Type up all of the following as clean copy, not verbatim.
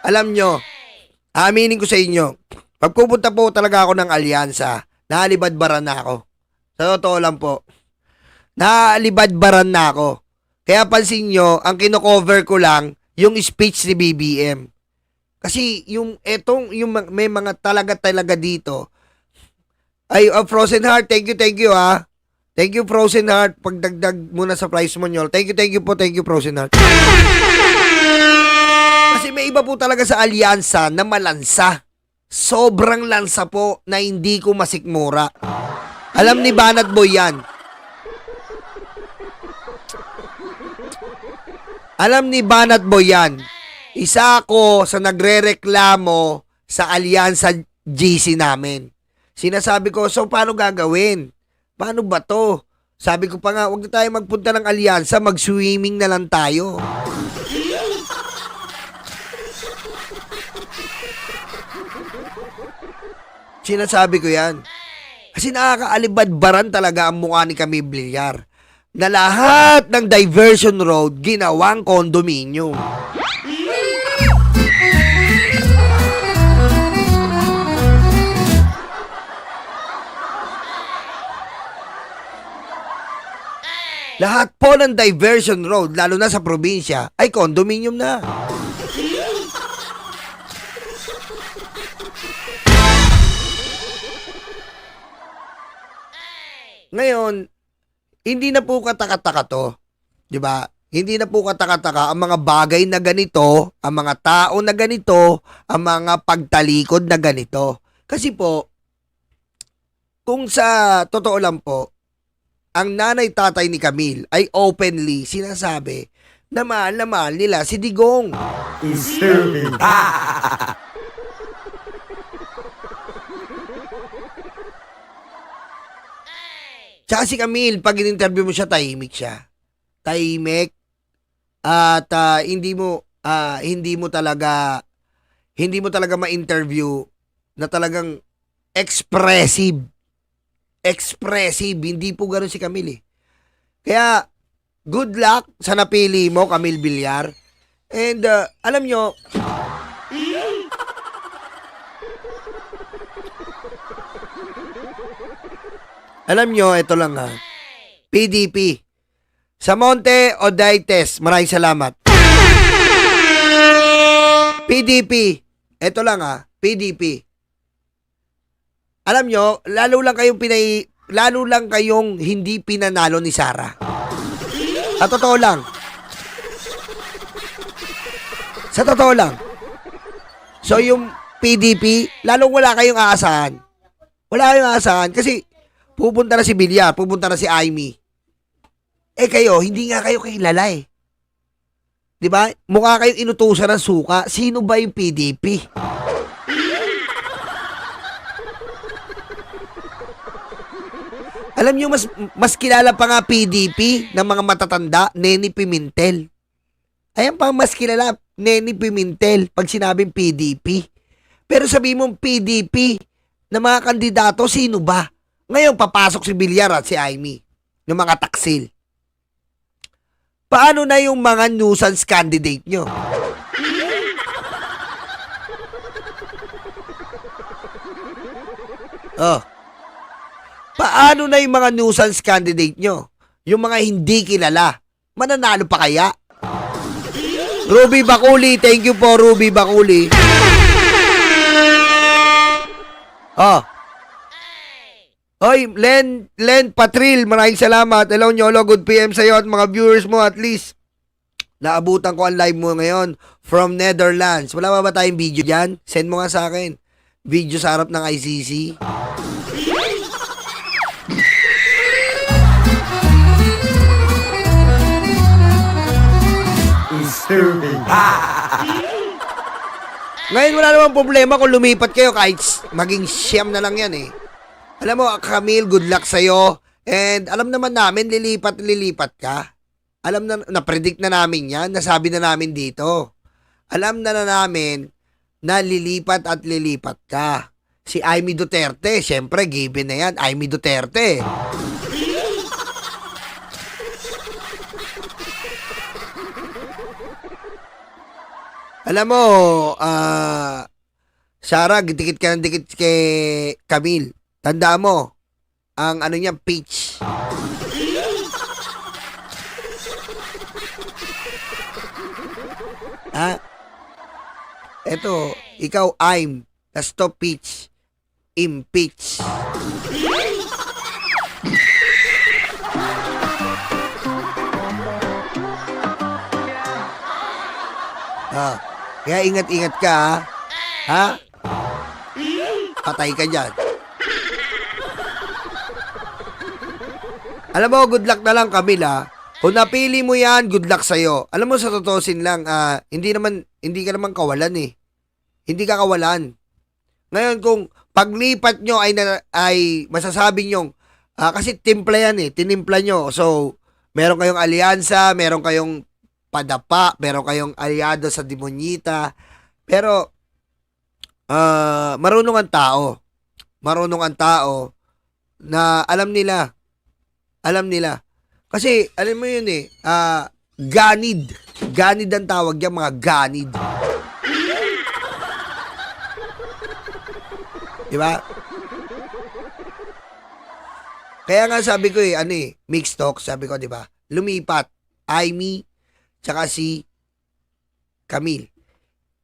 Alam nyo, aminin ko sa inyo, pagpupunta po talaga ako ng alyansa, naalibadbaran na ako. Sa totoo lang po, naalibadbaran na ako. Kaya pansin nyo, ang kino-cover ko lang, yung speech ni BBM. Kasi may mga talaga dito. Ay, Frozen Heart, thank you ha. Thank you, Frozen Heart. Pagdagdag muna sa price mo nyo. Thank you po, Frozen Heart. Kasi may iba po talaga sa alyansa na malansa. Sobrang lansa po na hindi ko masikmura. Alam ni Banat Boy yan. Alam ni Banat Boy yan. Isa ako sa nagrereklamo sa alyansa GC namin. Sinasabi ko, so paano gagawin? Paano ba to? Sabi ko pa nga, huwag na tayo magpunta ng alyansa, mag-swimming na lang tayo. Sinasabi ko yan. Kasi nakakaalibadbaran talaga ang mukha ni Camille Villar na lahat ng diversion road ginawang condominium. Lahat po ng diversion road, lalo na sa probinsya, ay condominium na. Ngayon, hindi na po kataka-taka to. 'Di ba? Hindi na po kataka-taka ang mga bagay na ganito, ang mga tao na ganito, ang mga pagtalikod na ganito. Kasi po, kung sa totoo lang po, ang nanay-tatay ni Camille ay openly sinasabi na mahal nila si Digong. Disturbing. Tsaka si Camille, pag in-interview mo siya, tahimik siya. Tahimik. At hindi mo talaga ma-interview na talagang expressive. Expressive. Hindi po gano'n si Camille eh. Kaya, good luck sa napili mo, Camille Villar. And, alam nyo, ito lang ha. PDP. Sa Monte Odaites, maraming salamat. PDP. Ito lang ha. PDP. Alam nyo, lalo lang kayong hindi pinanalo ni Sara. At totoo lang. Sa totoo lang. So yung PDP, lalong wala kayong aasahan. Wala kayong aasahan kasi pupunta na si Villar, pupunta na si Amy. Eh kayo, hindi nga kayo kilala eh. 'Di ba? Mukha kayong inutusan ng suka. Sino ba yung PDP? Alam niyo, mas kilala pa nga PDP ng mga matatanda, Neni Pimentel. Ayan pa mas kilala, Neni Pimentel, pag sinabing PDP. Pero sabi mong PDP na mga kandidato, sino ba? Ngayon, papasok si Villar at si Amy, yung mga taksil. Paano na yung mga nuisance candidate nyo? Oh. Paano na yung mga nuisance candidate nyo? Yung mga hindi kilala. Mananalo pa kaya? Ruby Bakuli, thank you po, Ruby Bakuli. Oh. Oy, Len Patril, maraming salamat. Hello, Nyolo, good PM sa'yo at mga viewers mo at least. Naabutan ko ang live mo ngayon from Netherlands. Wala ba tayong video dyan? Send mo nga sa akin. Video sa harap ng ICC. Disturbing. Ngayon wala namang problema kung lumipat kayo kahit maging siyam na lang yan eh. Alam mo, Camille, good luck sa'yo. And alam naman namin, lilipat ka. Alam na predict na namin yan. Nasabi na namin dito. Alam na namin na lilipat ka. Si Amy Duterte, syempre, given na yan. Amy Duterte. Alam mo, Sarah, dikit ka ng dikit kay Camille. Tandaan mo, ang ano niya, peach. Ha? Eto, ikaw, I'm. Tas to, peach. Impeach. Kaya ingat-ingat ka, ha? Ha? Patay ka dyan. Alam mo, good luck na lang, Camila. Kung napili mo yan, good luck sa'yo. Alam mo, sa totosin lang, hindi ka naman kawalan eh. Hindi ka kawalan. Ngayon, kung paglipat nyo ay masasabi nyo, kasi timpla yan eh, tinimpla nyo. So, meron kayong alyansa, meron kayong padapa, meron kayong aliado sa demonyita. Pero, marunong ang tao. Marunong ang tao na alam nila. Kasi, alam mo yun eh, ganid. Ganid ang tawag yan, mga ganid. Diba? Kaya nga sabi ko mixed talk, sabi ko, diba? Lumipat, Aimee, tsaka si Camille.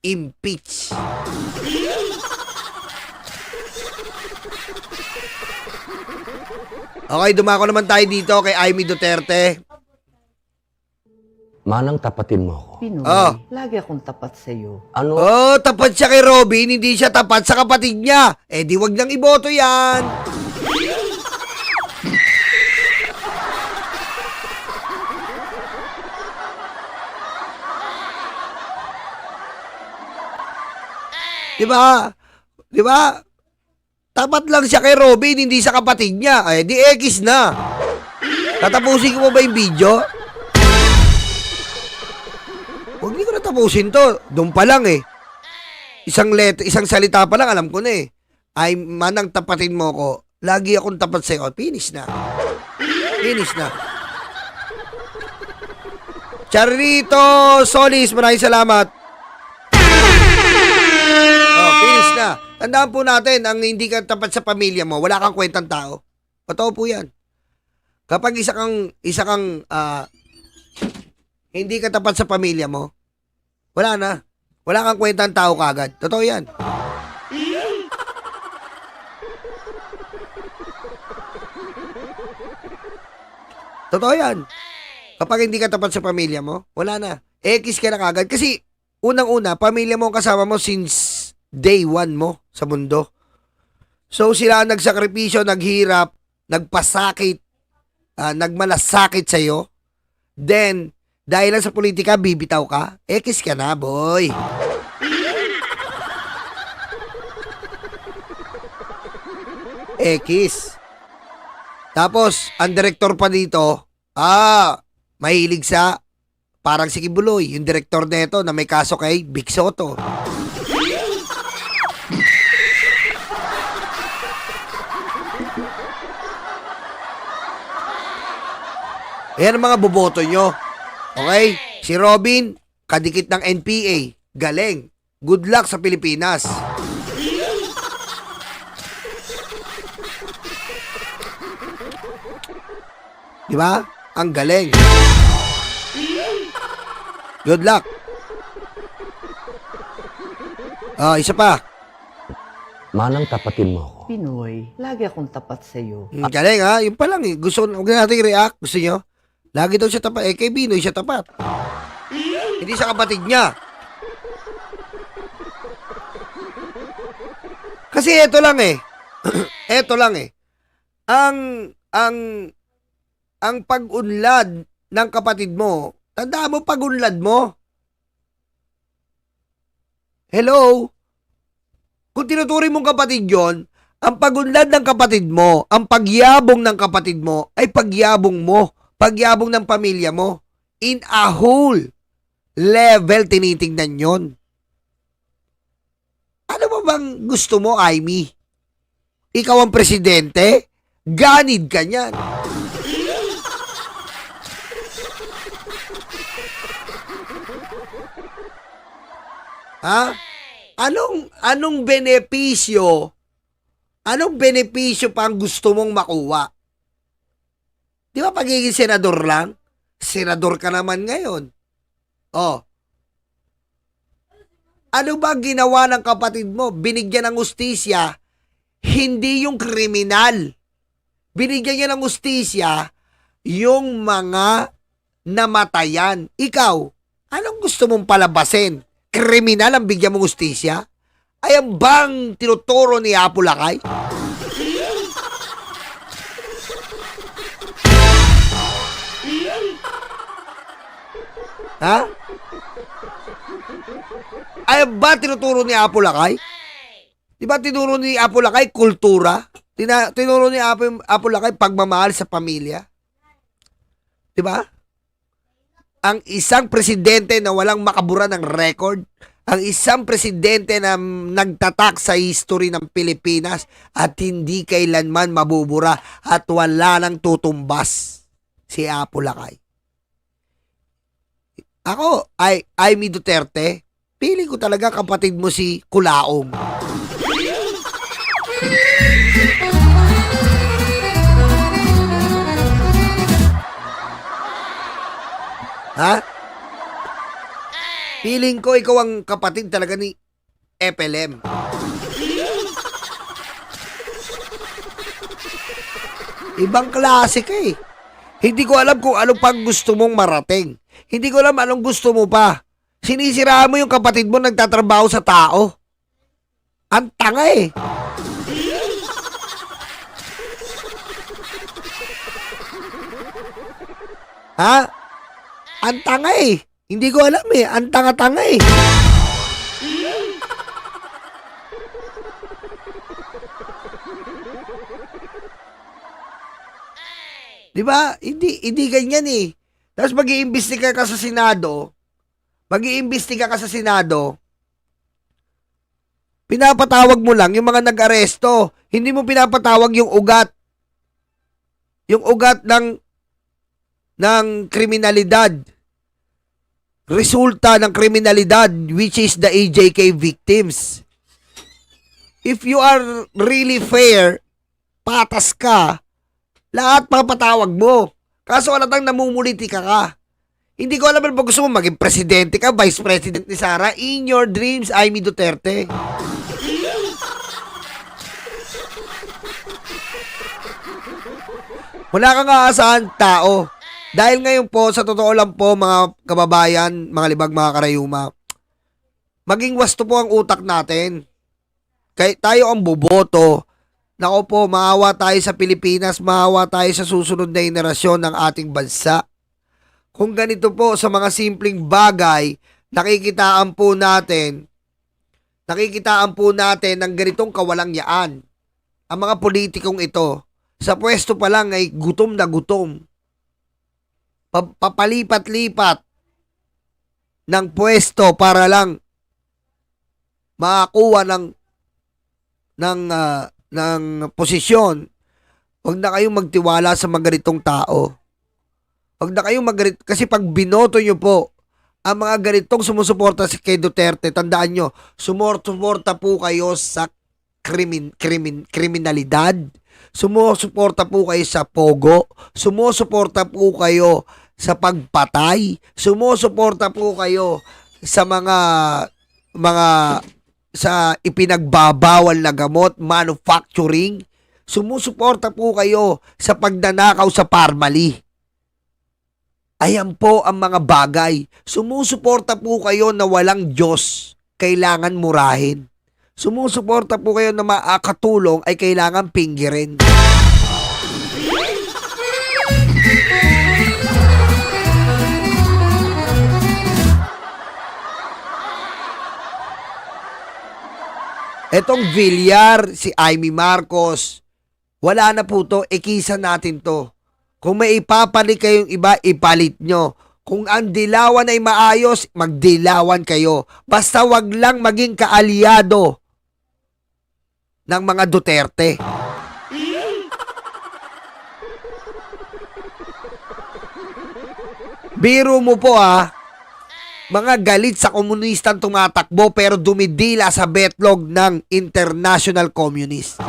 Impeach. Okay, dumako naman tayo dito kay Aimee Duterte. Manang tapatin mo ako. Pinoy, lagi akong tapat sa iyo. Ano? Oh, tapat siya kay Robin, hindi siya tapat sa kapatid niya. Eh di wag nang iboto yan. Diba? Tapat lang siya kay Robin, hindi sa kapatid niya. Eh di X na. Tatapusin ko ba yung video? Huwag hindi ko natapusin to. Doon pa lang eh. Isang salita pa lang, alam ko na eh. Ay, manang tapatin mo ko. Lagi akong tapat sa'yo. Finish na. Finish na. Charito Solis, maraming salamat. Oh, finish na. Tandaan po natin, ang hindi ka tapat sa pamilya mo, wala kang kwentang tao. Totoo po yan. Kapag isa kang hindi ka tapat sa pamilya mo, wala na. Wala kang kwentang tao kagad. Totoo yan. Totoo yan. Kapag hindi ka tapat sa pamilya mo, wala na. X ka na kagad. Kasi, unang-una, pamilya mo ang kasama mo since day one mo sa mundo. So, sila ang nagsakripisyo, naghirap, nagpasakit, nagmalasakit sa'yo. Then, dahil lang sa politika, bibitaw ka, X ka na, boy. X. Tapos, ang director pa dito, mahilig sa parang si Kibuloy, yung director nito na may kaso kay Vic Soto. Ayan ang mga boboto nyo. Okay? Si Robin, kadikit ng NPA. Galing. Good luck sa Pilipinas. Diba? Ang galing. Good luck. Isa pa. Manang tapatin mo ako. Pinoy, lagi akong tapat sa iyo. Galing ha. Yun pa lang eh. Huwag na natin i-react. Gusto nyo? Lagi daw siya tapat. Kay Binoy siya tapat. Hindi sa kapatid niya. Kasi eto lang eh. Eto lang eh. Ang pag-unlad ng kapatid mo, tandaan mo pag-unlad mo. Hello? Kung tinuturing mong kapatid yon, ang pag-unlad ng kapatid mo, ang pagyabong ng kapatid mo, ay pagyabong mo. Pagyabong ng pamilya mo. In a whole level, tinitingnan yon. Ano ba bang gusto mo, Aimee? Ikaw ang presidente? Ganid ka niyan. Ha? Anong benepisyo pa ang gusto mong makuha? Di ba pagiging senador lang? Senador ka naman ngayon. Oh. Ano ba ginawa ng kapatid mo? Binigyan ng hustisya, hindi yung kriminal. Binigyan niya ng hustisya yung mga namatayan. Ikaw, anong gusto mong palabasin? Kriminal ang bigyan mong hustisya? Ayan bang tinuturo ni Apo Lakay? Ha? Ayan ba tinuturo ni Apo Lakay? Di ba tinuro ni Apo Lakay kultura? Tinuro ni Apo Lakay pagmamahal sa pamilya? Di ba? Ang isang presidente na walang makabura ng record, ang isang presidente na nagtatak sa history ng Pilipinas at hindi kailanman mabubura at wala nang tutumbas, si Apo Lakay. Ako, Amy Duterte, piling ko talaga kapatid mo si Kulaong. Ha? Feeling ko ikaw ang kapatid talaga ni FLM. Ibang klase ka eh. Hindi ko alam kung ano pang gusto mong marating. Hindi ko alam anong gusto mo pa. Sinisiraan mo yung kapatid mo nagtatrabaho sa tao. Ang tanga eh. Ha? Ang tanga eh. Hindi ko alam eh. Ang tanga-tanga eh. Di ba? Hindi ganyan eh. Tapos mag-iimbestiga ka sa Senado. Pinapatawag mo lang yung mga nag-aresto. Hindi mo pinapatawag yung ugat. Yung ugat ng kriminalidad. Resulta ng kriminalidad, which is the AJK victims. If you are really fair, patas ka, lahat papatawag mo. Kaso alatang namumulitika ka. Hindi ko alam ba gusto mo maging presidente ka, vice president ni Sara. In your dreams, Amy Duterte. Wala kang aasahan tao. Dahil ngayon po, sa totoo lang po mga kababayan, mga libag, mga karayuma, maging wasto po ang utak natin. Kaya tayo ang boboto. Nako po, maawa tayo sa Pilipinas, maawa tayo sa susunod na henerasyon ng ating bansa. Kung ganito po sa mga simpleng bagay, nakikitaan po natin ng ganitong kawalangyaan. Ang mga politikong ito, sa pwesto pa lang ay gutom na gutom. Papalipat-lipat ng pwesto para lang makakuha ng posisyon. Huwag na kayong magtiwala sa mga ganitong tao. Huwag na kayong kasi pag binoto nyo po ang mga ganitong sumusuporta kay Duterte, tandaan nyo, sumusuporta po kayo sa kriminalidad, sumusuporta po kayo sa pogo, sumusuporta po kayo sa pagpatay, sumusuporta po kayo sa mga sa ipinagbabawal na gamot, manufacturing, sumusuporta po kayo sa pagnanakaw sa Parmali. Ayan po ang mga bagay. Sumusuporta po kayo na walang Diyos, kailangan murahin. Sumusuporta po kayo na makakatulong ay kailangan pinggirin. Etong Villar, si Amy Marcos, wala na po to, ikisa natin to. Kung may ipapalit kayong iba, ipalit nyo. Kung ang dilawan ay maayos, magdilawan kayo. Basta wag lang maging kaalyado ng mga Duterte. Biro mo po Mga galit sa komunistang tumatakbo pero dumidila sa betlog ng international communist.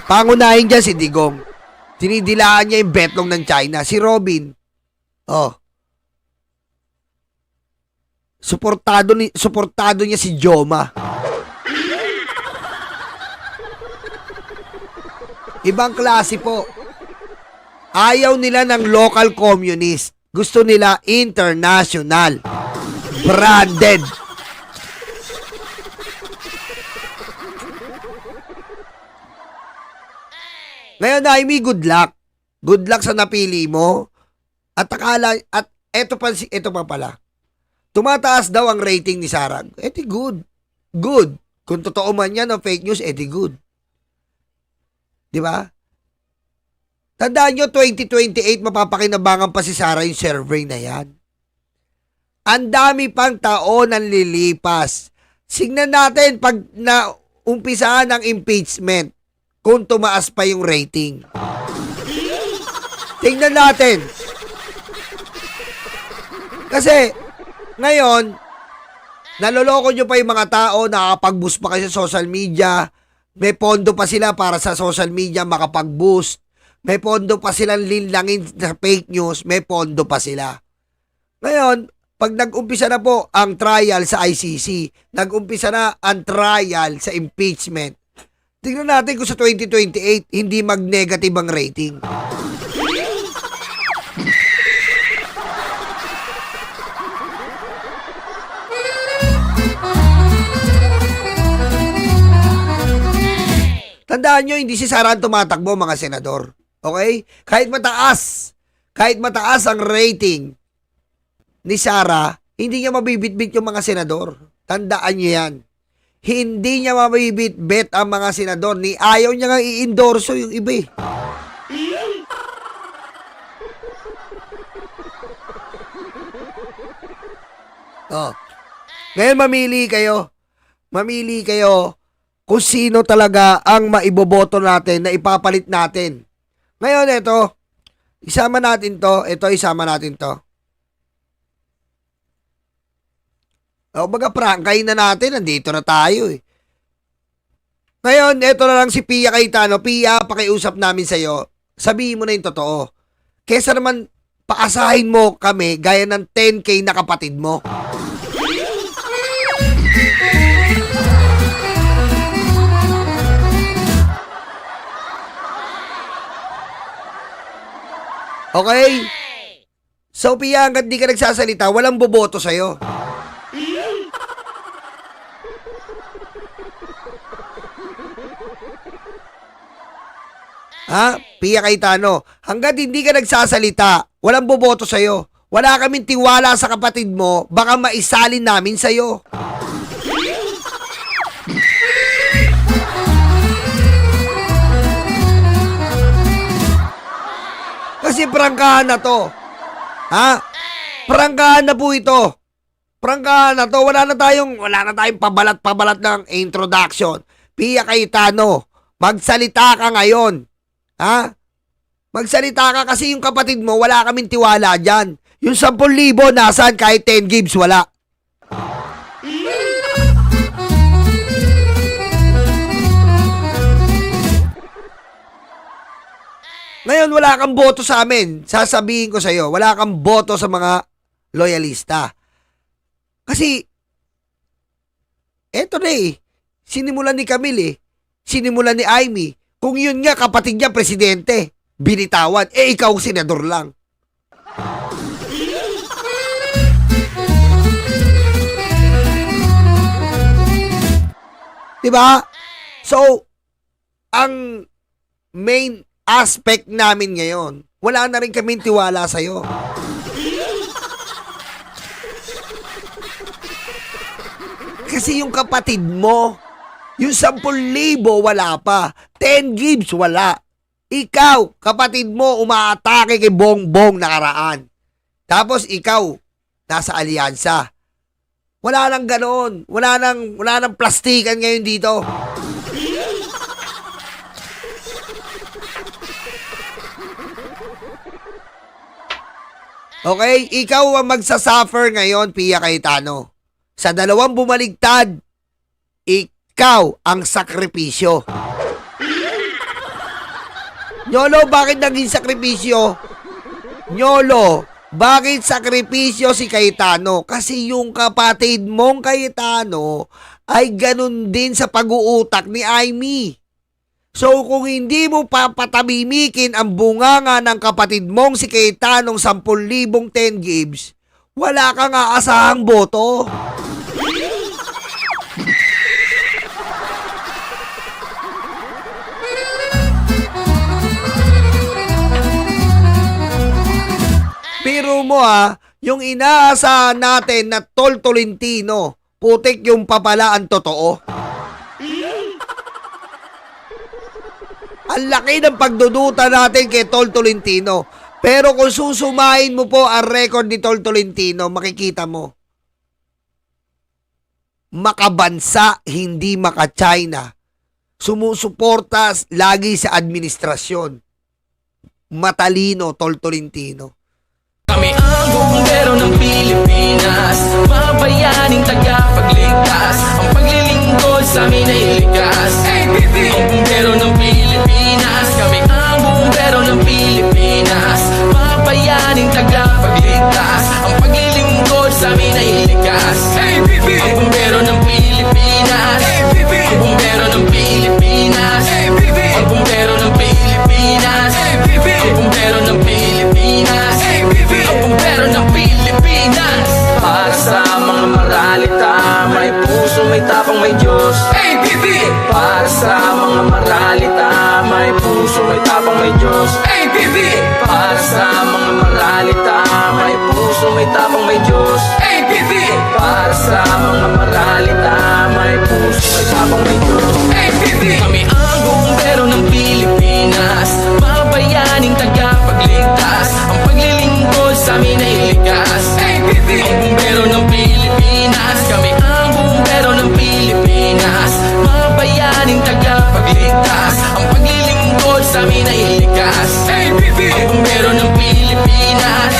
Pangunahin dyan si Digong. Tinidilaan niya yung betlog ng China. Si Robin. Oh. Suportado niya si Joma. Ibang klase po. Ayaw nila ng local communist. Gusto nila international. Branded. Ngayon, Naimi, good luck. Good luck sa napili mo. At eto pa pala. Tumataas daw ang rating ni Sara. Edi good. Good. Kung totoo man yan o fake news, edi good. Di ba? Tandaan nyo, 2028, mapapakinabangan pa si Sara yung survey na yan. Ang dami pang taon ang lilipas. Signan natin pag naumpisaan ang impeachment kung tumaas pa yung rating. Tingnan natin. Kasi, ngayon, naloloko nyo pa yung mga tao, nakakapag-boost pa kayo sa social media, may pondo pa sila para sa social media makapag-boost, may pondo pa silang linlangin sa fake news, may pondo pa sila. Ngayon, pag nag-umpisa na po ang trial sa ICC, nag-umpisa na ang trial sa impeachment, tingnan natin kung sa 2028, hindi mag-negative ang rating. Tandaan nyo, hindi si Sara ang tumatakbo, mga senador. Okay? Kahit mataas ang rating ni Sara, hindi niya mabibitbit yung mga senador. Tandaan nyo yan. Hindi niya mabibitbit ang mga senador. Ayaw niya nga i-endorso yung iba eh. Oh. Ngayon mamili kayo. Mamili kayo kung sino talaga ang maiboboto natin na ipapalit natin. Ngayon, ito, isama natin to. O, baga prangkain na natin. Nandito na tayo eh. Ngayon, ito na lang si Pia Cayetano. Pia, pakiusap namin sa'yo. Sabihin mo na yung totoo. Kesa naman paasahin mo kami gaya ng 10K na kapatid mo. Okay? So, Pia, hanggat di ka nagsasalita, walang boboto sa'yo. Ha? Pia Cayetano, hanggat hindi ka nagsasalita, walang boboto sa'yo. Wala kaming tiwala sa kapatid mo, baka maisalin namin sa'yo. Kasi prangkahan na to. Ha? Prangkahan na po ito. Prangkahan na to. Wala na tayong pabalat-pabalat ng introduction. Pia Cayetano, magsalita ka ngayon. Ha? Magsalita ka kasi yung kapatid mo, wala kaming tiwala dyan. Yung 10,000, nasaan? Kahit 10 gigs, wala. Ngayon, wala kang boto sa amin. Sasabihin ko sa'yo, wala kang boto sa mga loyalista. Kasi, eto na eh. Sinimulan ni Camille eh. Sinimulan ni Amy. Kung yun nga, kapatid niya, presidente. Binitawan. Ikaw, senador lang. Diba? So, ang main aspect namin ngayon, wala na rin kaming tiwala sa'yo. Kasi yung kapatid mo, yung 10,000 wala pa, 10 gigs wala. Ikaw, kapatid mo, umaatake kay Bongbong nakaraan. Tapos ikaw, nasa alyansa. Wala nang ganon. Wala nang plastikan ngayon dito. Okay? Ikaw ang magsasuffer ngayon, Pia Cayetano. Sa dalawang bumaligtad, ikaw ang sakripisyo. Nyolo, bakit naging sakripisyo? Nyolo, bakit sakripisyo si Cayetano? Kasi yung kapatid mong Cayetano ay ganun din sa pag-uutak ni Aimee. So kung hindi mo papatabimikin ang bunganga ng kapatid mong si Cayetanong 10,000 10 gigs, wala kang aasahang boto. Pero mo yung inaasahan natin na Tol Tolentino, putik yung papala ang totoo. Ang laki ng pagduduta natin kay Tol Tolentino. Pero kung susumahin mo po ang record ni Tol Tolentino, makikita mo. Makabansa, hindi maka-China. Sumusuporta lagi sa administrasyon. Matalino, Tol Tolentino. Kami ang bumbero ng Pilipinas, mga bayaning tagapagligtas. Ang paglilingkod sa amin ay likas. Ang bumbero ng Pilipinas, kami ang bumbero ng Pilipinas, mga bayaning tagapagligtas. Ang paglilingkod sa amin ay likas. Ang bumbero ng Pilipinas, ang bumbero ng Pilipinas, ang bumbero ng Pilipinas, ang bumbero ng Pilipinas, ang bumbero ng Pilipinas. Para sa mga maralita, may puso, may tapang, may Diyos. Para sa mga maralita, may puso, may tapang, may Diyos. Para sa mga maralita, may puso, may tapang, may Diyos. Para sa mga maralita, may puso, may tapang, may Diyos. Kami ang bumbero ng Pilipinas, mga bayaning tagapagligtas. Ang paglilingkod sa amin ay likas. Ang bumbero ng Pilipinas, kami ang bumbero ng Pilipinas, mga bayaning tagapagligtas. Ang paglilingkod sa amin ay likas. Ang bumbero ng Pilipinas,